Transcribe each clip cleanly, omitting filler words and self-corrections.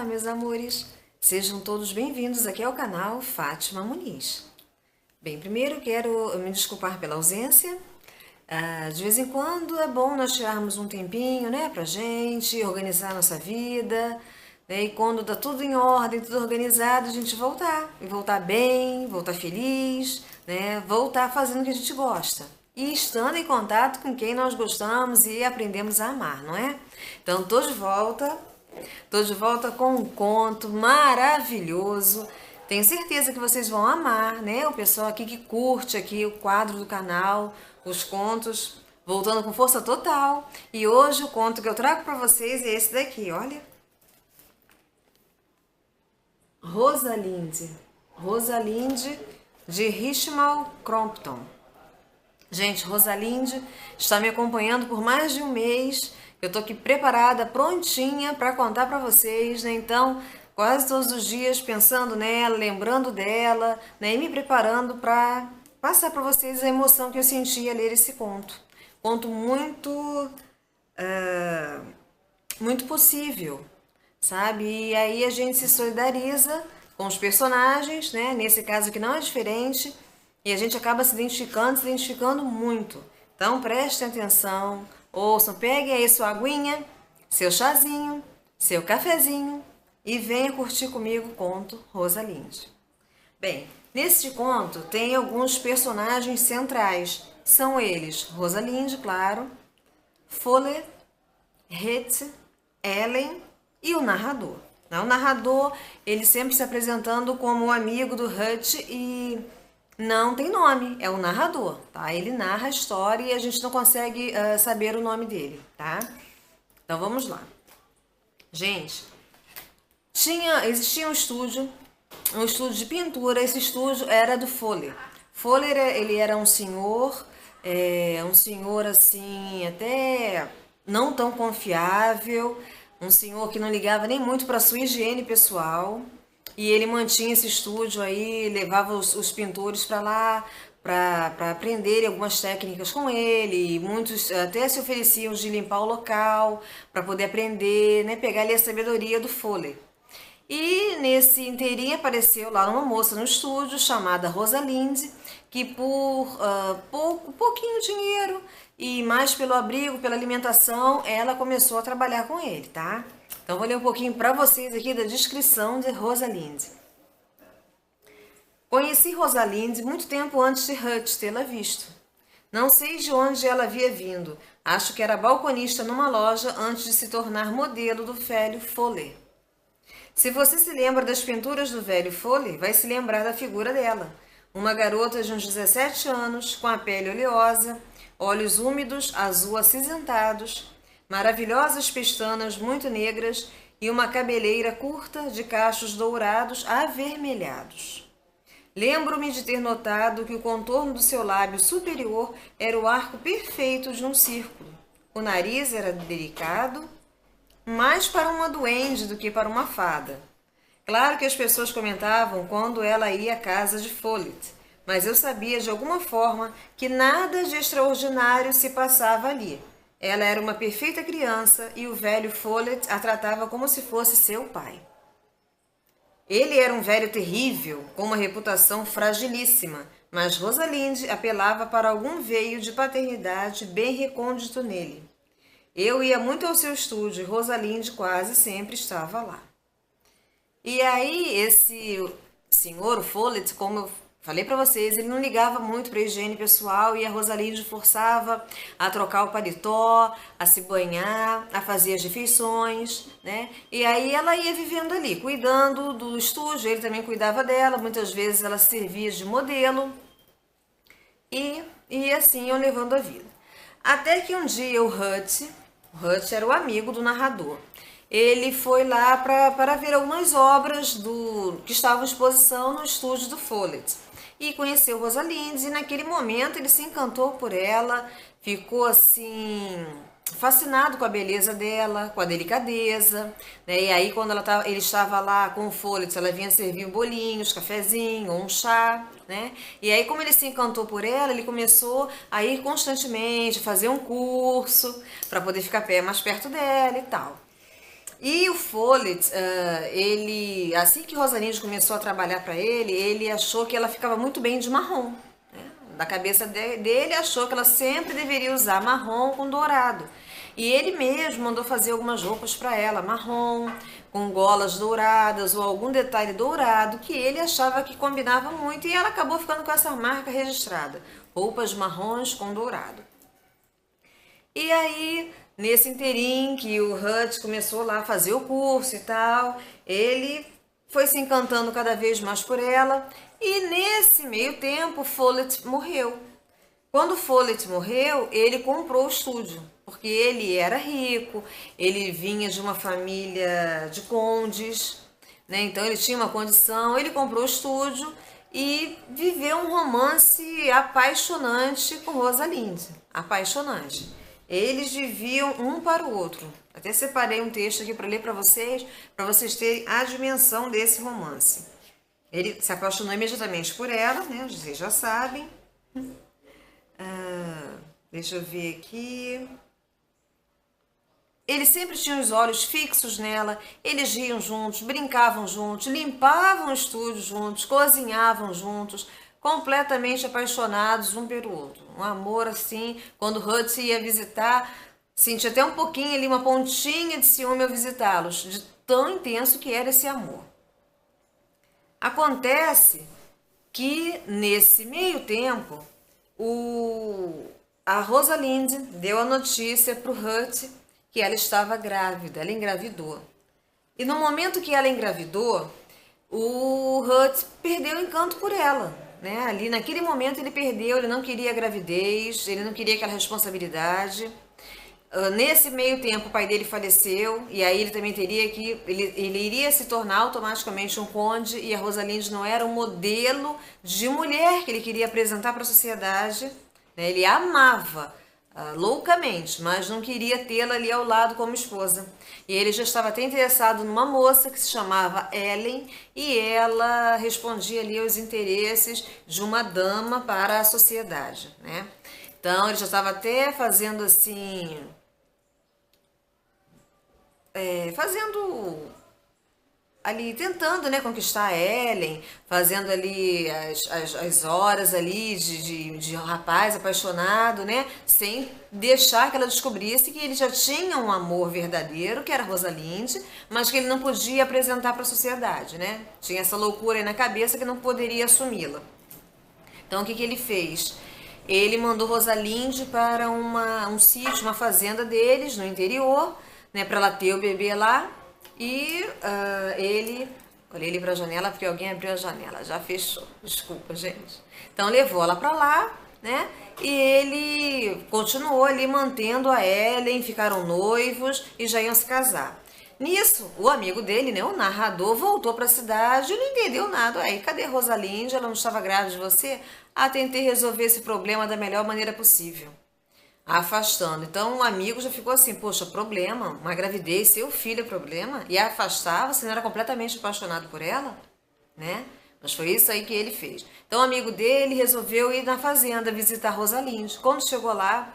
meus amores! Sejam todos bem-vindos aqui ao canal Fátima Muniz. Bem, primeiro quero me desculpar pela ausência. De vez em quando é bom nós tirarmos um tempinho, né, pra gente organizar a nossa vida, né, e quando tá tudo em ordem, tudo organizado, a gente voltar. E voltar bem, voltar feliz, né, voltar fazendo o que a gente gosta. E estando em contato com quem nós gostamos e aprendemos a amar, não é? Então, tô de volta. Tô de volta com um conto maravilhoso. Tenho certeza que vocês vão amar, né? O pessoal aqui que curte aqui o quadro do canal, os contos, voltando com força total. E hoje o conto que eu trago para vocês é esse daqui, olha. Rosalinde. Rosalinde de Richmal Crompton. Gente, Rosalinde está me acompanhando por mais de um mês. Eu tô aqui preparada, prontinha para contar para vocês, né? Então, quase todos os dias pensando nela, lembrando dela, né? E me preparando para passar para vocês a emoção que eu senti ao ler esse conto. Conto muito possível, sabe? E aí a gente se solidariza com os personagens, né? Nesse caso aqui não é diferente. E a gente acaba se identificando muito. Então prestem atenção, ouçam, peguem aí sua aguinha, seu chazinho, seu cafezinho e venha curtir comigo o conto Rosalinde. Bem, neste conto tem alguns personagens centrais. São eles Rosalinde, claro, Fuller, Het, Ellen e o narrador. O narrador, ele sempre se apresentando como o amigo do Hutch e não tem nome, é o narrador, tá? Ele narra a história e a gente não consegue saber o nome dele, tá? Então vamos lá. Gente, existia um estúdio de pintura. Esse estúdio era do Fuller. Fuller, ele era um senhor assim, até não tão confiável, um senhor que não ligava nem muito para sua higiene pessoal. E ele mantinha esse estúdio aí, levava os pintores para lá para aprenderem algumas técnicas com ele. E muitos até se ofereciam de limpar o local para poder aprender, né, pegar ali a sabedoria do Fuller. E nesse inteirinho apareceu lá uma moça no estúdio chamada Rosalinde, que por pouquinho dinheiro e mais pelo abrigo, pela alimentação, ela começou a trabalhar com ele, tá? Então vou ler um pouquinho para vocês aqui da descrição de Rosalinde. Conheci Rosalinde muito tempo antes de Hutch tê-la visto. Não sei de onde ela havia vindo. Acho que era balconista numa loja antes de se tornar modelo do velho Fuller. Se você se lembra das pinturas do velho Fuller, vai se lembrar da figura dela. Uma garota de uns 17 anos, com a pele oleosa, olhos úmidos, azul acinzentados, maravilhosas pestanas muito negras e uma cabeleira curta de cachos dourados avermelhados. Lembro-me de ter notado que o contorno do seu lábio superior era o arco perfeito de um círculo. O nariz era delicado, mais para uma duende do que para uma fada. Claro que as pessoas comentavam quando ela ia à casa de Follett, mas eu sabia de alguma forma que nada de extraordinário se passava ali. Ela era uma perfeita criança e o velho Follett a tratava como se fosse seu pai. Ele era um velho terrível, com uma reputação fragilíssima, mas Rosalinde apelava para algum veio de paternidade bem recôndito nele. Eu ia muito ao seu estúdio e Rosalinde quase sempre estava lá. E aí esse senhor, o Follett, como eu falei para vocês, ele não ligava muito para a higiene pessoal e a Rosalinde forçava a trocar o paletó, a se banhar, a fazer as refeições, né? E aí ela ia vivendo ali, cuidando do estúdio, ele também cuidava dela, muitas vezes ela servia de modelo e assim iam levando a vida. Até que um dia o Hutch era o amigo do narrador. Ele foi lá para ver algumas obras que estavam em exposição no estúdio do Follett. E conheceu Rosalinde e naquele momento ele se encantou por ela, ficou assim fascinado com a beleza dela, com a delicadeza, né? E aí quando ele estava lá com o Follett, ela vinha servir bolinhos, cafezinho ou um chá, né? E aí como ele se encantou por ela, ele começou a ir constantemente, fazer um curso para poder ficar mais perto dela e tal. E o Follett, ele, assim que Rosalind começou a trabalhar para ele achou que ela ficava muito bem de marrom. Né? Da cabeça dele, achou que ela sempre deveria usar marrom com dourado. E ele mesmo mandou fazer algumas roupas para ela, marrom, com golas douradas ou algum detalhe dourado, que ele achava que combinava muito, e ela acabou ficando com essa marca registrada, roupas marrons com dourado. E aí, nesse interim que o Hutch começou lá a fazer o curso e tal, ele foi se encantando cada vez mais por ela, e nesse meio tempo Follett morreu. Quando Follett morreu, ele comprou o estúdio, porque ele era rico, ele vinha de uma família de condes, né? Então ele tinha uma condição, ele comprou o estúdio e viveu um romance apaixonante com Rosalind, apaixonante. Eles viviam um para o outro. Até separei um texto aqui para ler para vocês terem a dimensão desse romance. Ele se apaixonou imediatamente por ela, né? Vocês já sabem. Deixa eu ver aqui. Ele sempre tinha os olhos fixos nela, eles riam juntos, brincavam juntos, limpavam o estúdio juntos, cozinhavam juntos, completamente apaixonados um pelo outro. Um amor assim, quando Hutch ia visitar, sentia até um pouquinho ali, uma pontinha de ciúme ao visitá-los, de tão intenso que era esse amor. Acontece que nesse meio tempo, a Rosalind deu a notícia para o Hutch que ela estava grávida, ela engravidou. E no momento que ela engravidou, o Hutch perdeu o encanto por ela, né? Ali naquele momento ele perdeu, ele não queria a gravidez, ele não queria aquela responsabilidade. Nesse meio tempo o pai dele faleceu, e aí ele também teria que, ele iria se tornar automaticamente um conde, e a Rosalind não era um modelo de mulher que ele queria apresentar para a sociedade, né? Ele amava loucamente, mas não queria tê-la ali ao lado como esposa. E ele já estava até interessado numa moça que se chamava Ellen, e ela respondia ali aos interesses de uma dama para a sociedade, né? Então ele já estava até fazendo assim, fazendo ali, tentando, né, conquistar a Ellen, fazendo ali as horas ali de um rapaz apaixonado, né, sem deixar que ela descobrisse que ele já tinha um amor verdadeiro, que era Rosalind, mas que ele não podia apresentar para a sociedade, né, tinha essa loucura aí na cabeça que não poderia assumi-la. Então o que ele fez? Ele mandou Rosalind para um sítio, uma fazenda deles no interior, né, para ela ter o bebê lá. E ele, olhei ele para a janela porque alguém abriu a janela, já fechou, desculpa gente. Então levou ela para lá, né? E ele continuou ali mantendo a Ellen, ficaram noivos e já iam se casar. Nisso, o amigo dele, né, o narrador, voltou para a cidade e não entendeu nada. Aí, cadê Rosalind? Ela não estava grávida de você? Tentei resolver esse problema da melhor maneira possível, afastando. Então o amigo já ficou assim, poxa, problema, uma gravidez, seu filho é problema? E afastar, você não era completamente apaixonado por ela? Né? Mas foi isso aí que ele fez. Então o amigo dele resolveu ir na fazenda visitar Rosalind. Quando chegou lá,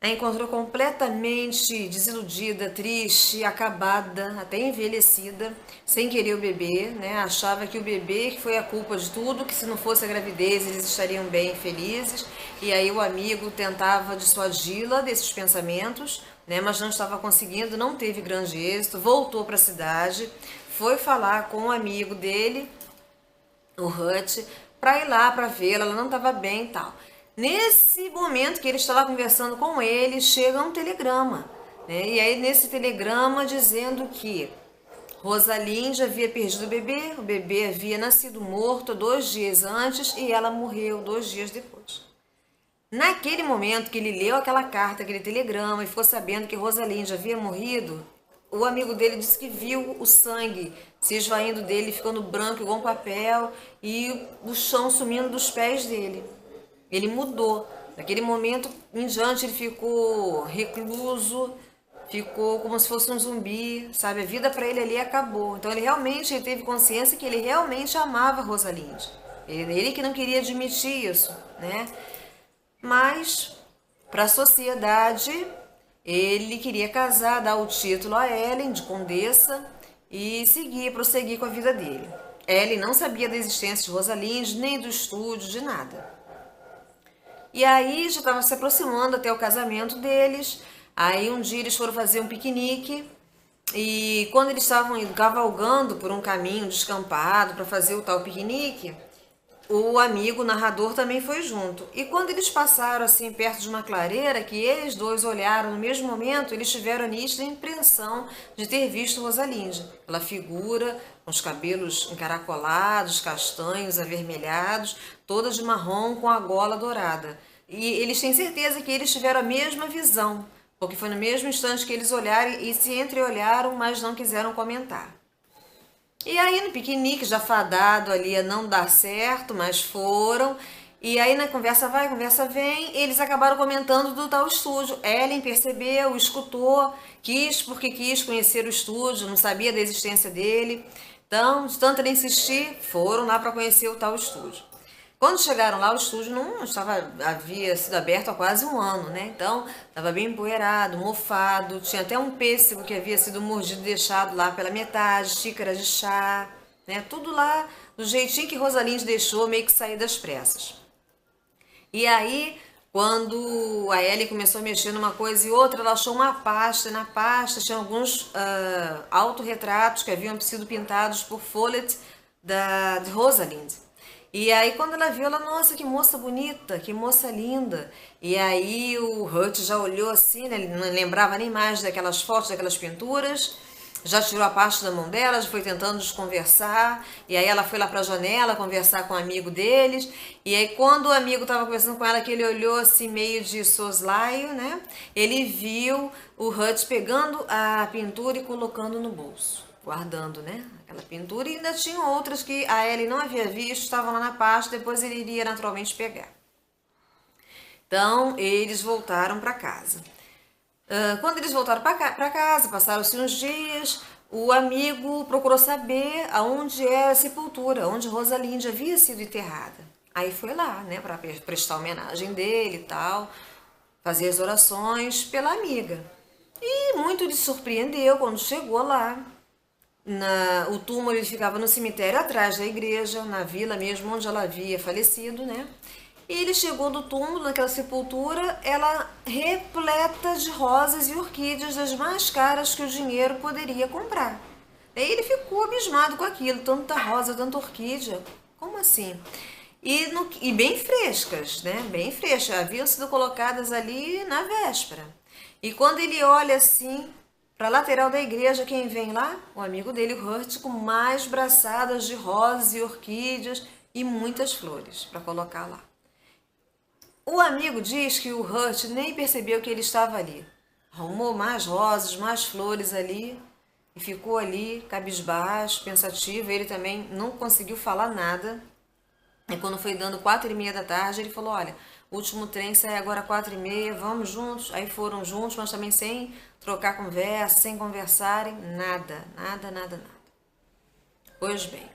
a encontrou completamente desiludida, triste, acabada, até envelhecida, sem querer o bebê, né? Achava que o bebê que foi a culpa de tudo, que se não fosse a gravidez eles estariam bem felizes. E aí o amigo tentava dissuadi-la desses pensamentos, né? Mas não estava conseguindo, não teve grande êxito, voltou para a cidade, foi falar com um amigo dele, o Hutch, para ir lá para vê-la, ela não estava bem e tal. Nesse momento que ele estava conversando com ele, chega um telegrama, né? E aí nesse telegrama dizendo que Rosalind havia perdido o bebê havia nascido morto 2 dias antes e ela morreu 2 dias depois. Naquele momento que ele leu aquela carta, aquele telegrama e ficou sabendo que Rosalind havia morrido, o amigo dele disse que viu o sangue se esvaindo dele, ficando branco igual um papel e o chão sumindo dos pés dele. Ele mudou. Naquele momento em diante ele ficou recluso, ficou como se fosse um zumbi, sabe? A vida para ele ali acabou. Então ele teve consciência que ele realmente amava Rosalind. Ele que não queria admitir isso, né? Mas para a sociedade ele queria casar, dar o título a Ellen de condessa e prosseguir com a vida dele. Ellen não sabia da existência de Rosalind, nem do estúdio, de nada. E aí já estava se aproximando até o casamento deles. Aí um dia eles foram fazer um piquenique e quando eles estavam indo cavalgando por um caminho descampado para fazer o tal piquenique, o amigo o narrador também foi junto. E quando eles passaram assim perto de uma clareira, que eles dois olharam no mesmo momento, eles tiveram a nítida impressão de ter visto Rosalinde. Aquela figura com os cabelos encaracolados, castanhos, avermelhados, toda de marrom com a gola dourada. E eles têm certeza que eles tiveram a mesma visão, porque foi no mesmo instante que eles olharam e se entreolharam, mas não quiseram comentar. E aí no piquenique, já fadado ali a não dar certo, mas foram. E aí na conversa vai, conversa vem, eles acabaram comentando do tal estúdio. Ellen percebeu, escutou, porque quis conhecer o estúdio, não sabia da existência dele. Então, de tanto ele insistir, foram lá para conhecer o tal estúdio. Quando chegaram lá, o estúdio não havia sido aberto há quase um ano, né? Então, estava bem empoeirado, mofado, tinha até um pêssego que havia sido mordido e deixado lá pela metade, xícaras de chá, né? Tudo lá do jeitinho que Rosalind deixou, meio que sair das pressas. E aí, quando a Ellie começou a mexer numa coisa e outra, ela achou uma pasta, e na pasta tinha alguns autorretratos que haviam sido pintados por Follett de Rosalind. E aí quando ela viu, ela, nossa, que moça bonita, que moça linda. E aí o Hurt já olhou assim, né? Ele não lembrava nem mais daquelas fotos, daquelas pinturas. Já tirou a pasta da mão dela, já foi tentando desconversar. E aí ela foi lá para a janela conversar com um amigo deles. E aí quando o amigo estava conversando com ela, que ele olhou assim meio de soslaio, né? Ele viu o Hurt pegando a pintura e colocando no bolso, guardando, né, aquela pintura, e ainda tinha outras que a Ellie não havia visto, estavam lá na pasta, depois ele iria naturalmente pegar. Então, eles voltaram para casa. Quando eles voltaram para casa, passaram-se uns dias, o amigo procurou saber aonde era a sepultura, onde Rosalind havia sido enterrada. Aí foi lá, né, para prestar homenagem dele e tal, fazer as orações pela amiga. E muito lhe surpreendeu quando chegou lá. O túmulo ele ficava no cemitério atrás da igreja, na vila mesmo onde ela havia falecido, né? E ele chegou do túmulo, naquela sepultura, ela repleta de rosas e orquídeas das mais caras que o dinheiro poderia comprar. Aí ele ficou abismado com aquilo, tanta rosa, tanta orquídea, como assim? E bem frescas, né? Bem frescas, haviam sido colocadas ali na véspera. E quando ele olha assim para a lateral da igreja, quem vem lá? O amigo dele, o Hurt, com mais braçadas de rosas e orquídeas e muitas flores para colocar lá. O amigo diz que o Hurt nem percebeu que ele estava ali. Arrumou mais rosas, mais flores ali e ficou ali, cabisbaixo, pensativo. Ele também não conseguiu falar nada. E quando foi dando 4h30 da tarde, ele falou, olha, o último trem sai agora 4h30, vamos juntos. Aí foram juntos, mas também sem trocar conversa, sem conversarem, nada. Pois bem,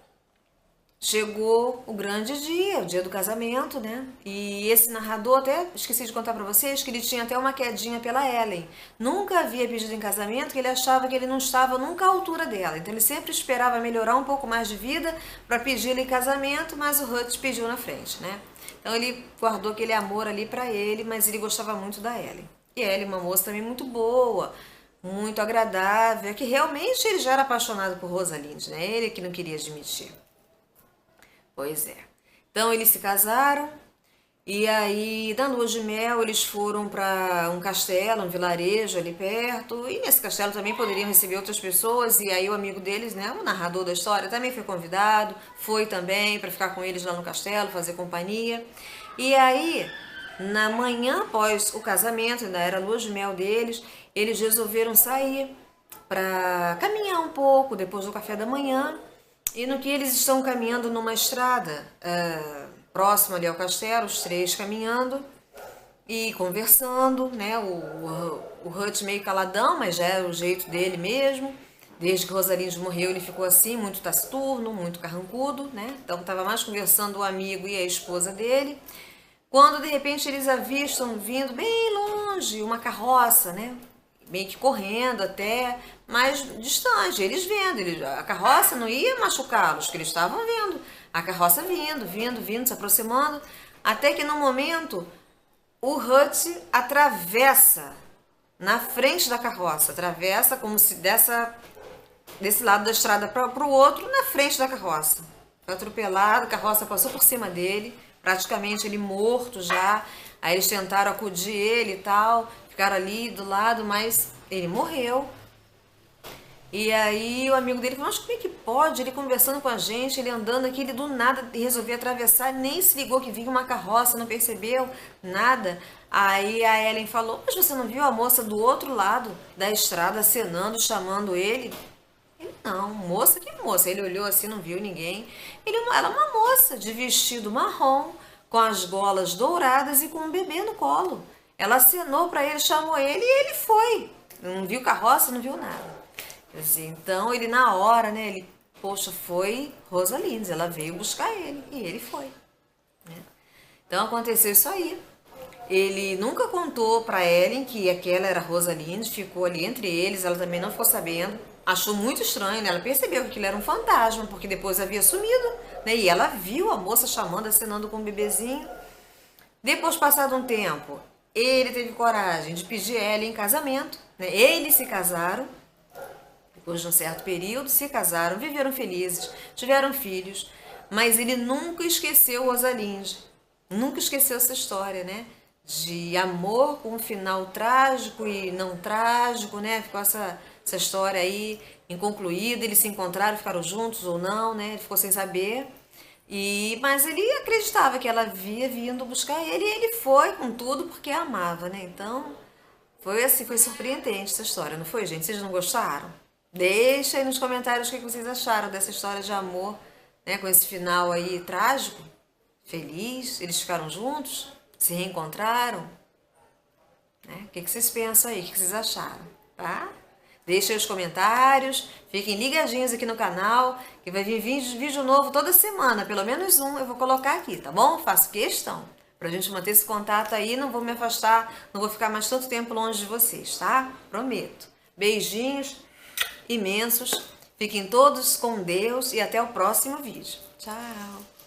chegou o grande dia, o dia do casamento, né? E esse narrador, até esqueci de contar para vocês, que ele tinha até uma quedinha pela Ellen. Nunca havia pedido em casamento, que ele achava que ele não estava nunca à altura dela. Então ele sempre esperava melhorar um pouco mais de vida para pedir-lhe em casamento, mas o Hurt pediu na frente, né? Então ele guardou aquele amor ali para ele, mas ele gostava muito da Ellen. E Ellen, uma moça também muito boa, muito agradável, que realmente ele já era apaixonado por Rosalind, né? Ele que não queria admitir. Pois é. Então eles se casaram e aí da lua de mel eles foram para um castelo, um vilarejo ali perto, e nesse castelo também poderiam receber outras pessoas, e aí o amigo deles, né, o narrador da história, também foi convidado, foi também para ficar com eles lá no castelo, fazer companhia. E aí, na manhã após o casamento, ainda era a lua de mel deles, eles resolveram sair para caminhar um pouco depois do café da manhã. E no que eles estão caminhando numa estrada próxima ali ao castelo, os três caminhando e conversando, né? O Hurt meio caladão, mas já era o jeito dele mesmo. Desde que Rosalind morreu, ele ficou assim, muito taciturno, muito carrancudo, né? Então estava mais conversando o amigo e a esposa dele. Quando de repente eles avistam vindo bem longe uma carroça, né? meio que correndo até, mais distante, eles vendo, a carroça não ia machucá-los, que eles estavam vendo. A carroça vindo, se aproximando, até que no momento o Hutch atravessa na frente da carroça, atravessa como se desse lado da estrada para o outro, na frente da carroça. Foi atropelado, a carroça passou por cima dele, praticamente ele morto já. Aí eles tentaram acudir ele e tal, ficaram ali do lado, mas ele morreu. E aí o amigo dele falou, mas como é que pode? Ele conversando com a gente, ele andando aqui, ele do nada resolveu atravessar, nem se ligou que vinha uma carroça, não percebeu nada. Aí a Ellen falou, mas você não viu a moça do outro lado da estrada acenando, chamando ele? Ele, não, moça, que moça? Ele olhou assim, não viu ninguém. Ela é uma moça de vestido marrom, com as golas douradas e com um bebê no colo. Ela acenou para ele, chamou ele e ele foi. Não viu carroça, não viu nada. Então ele na hora, né, ele, poxa, foi Rosalinde, ela veio buscar ele e ele foi, né? Então aconteceu isso aí. Ele nunca contou para Ellen que aquela era Rosalinde, ficou ali entre eles, ela também não ficou sabendo. Achou muito estranho, né? Ela percebeu que aquilo era um fantasma, porque depois havia sumido, né? E ela viu a moça chamando, acenando com o bebezinho. Depois, passado um tempo, ele teve coragem de pedir Ellen em casamento, né? Eles se casaram. Depois de um certo período, se casaram, viveram felizes, tiveram filhos, mas ele nunca esqueceu Rosalinde, nunca esqueceu essa história, né? De amor com um final trágico e não trágico, né? Ficou essa história aí inconcluída, eles se encontraram, ficaram juntos ou não, né? Ele ficou sem saber. Mas ele acreditava que ela havia vindo buscar ele e ele foi com tudo porque a amava, né? Então, foi assim, foi surpreendente essa história, não foi, gente? Vocês não gostaram? Deixa aí nos comentários o que vocês acharam dessa história de amor, né? Com esse final aí trágico, feliz, eles ficaram juntos, se reencontraram, né? O que vocês pensam aí? O que vocês acharam, tá? Deixa aí os comentários, fiquem ligadinhos aqui no canal, que vai vir vídeo novo toda semana, pelo menos um eu vou colocar aqui, tá bom? Faço questão, pra gente manter esse contato aí, não vou me afastar, não vou ficar mais tanto tempo longe de vocês, tá? Prometo. Beijinhos imensos, fiquem todos com Deus e até o próximo vídeo. Tchau!